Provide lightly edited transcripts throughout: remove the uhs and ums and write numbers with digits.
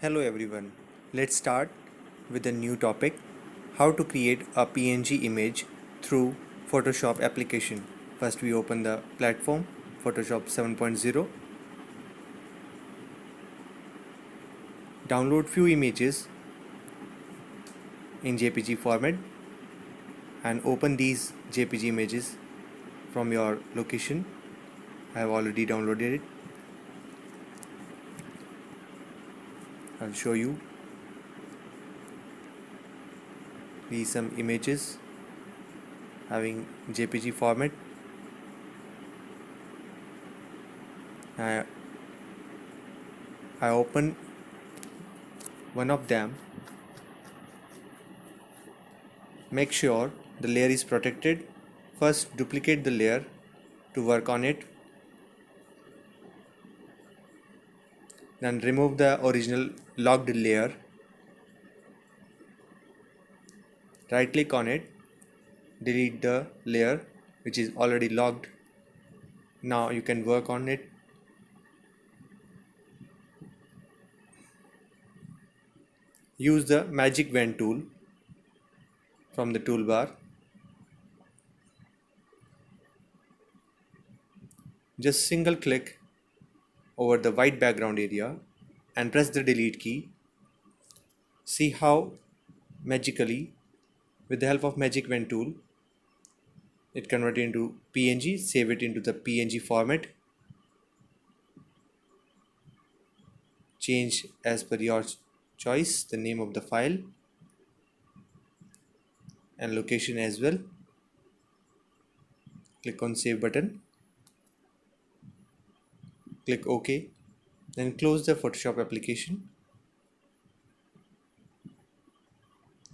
Hello everyone. Let's start with a new topic, how to create a PNG image through Photoshop application. First we open the platform Photoshop 7.0, download few images in JPG format and open these JPG images from your location. I have already downloaded it. I'll show you these some images having JPG format. I open one of them. Make sure the layer is protected. First duplicate the layer to work on it. Then remove the original locked layer. Right click on it. Delete the layer which is already locked. Now you can work on it. Use the magic wand tool from the toolbar. Just single click over the white background area and press the delete key. See how magically, with the help of magic wand tool, it converted into PNG. Save it into the PNG format. Change as per your choice the name of the file and location as well. Click on save button. Click OK. Then close the Photoshop application.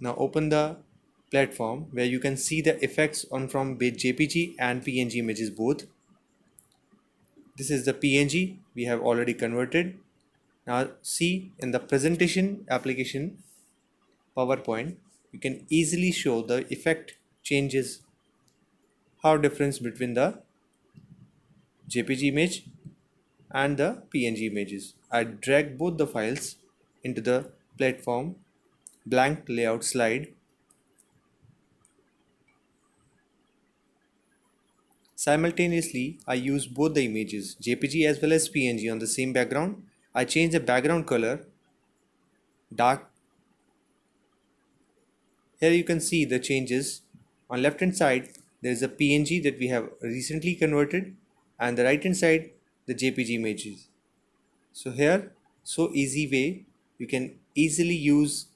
Now open the platform where you can see the effects on from JPG and PNG images both. This is the PNG we have already converted. Now see in the presentation application PowerPoint, you can easily show the effect changes, how difference between the JPG image and the PNG images. I drag both the files into the platform blank layout slide. Simultaneously, I use both the images, JPG as well as PNG, on the same background. I change the background color dark. Here you can see the changes. On left hand side there is a PNG that we have recently converted, and the right hand side the JPG images. So here, so easy way you can easily use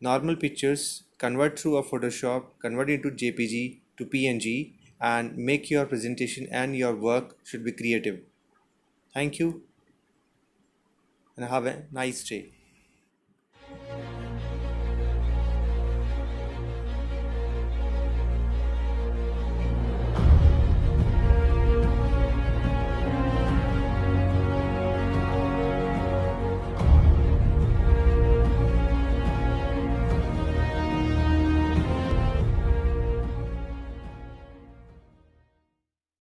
normal pictures, convert through a Photoshop, convert into JPG to PNG, and make your presentation and your work should be creative. Thank you and have a nice day.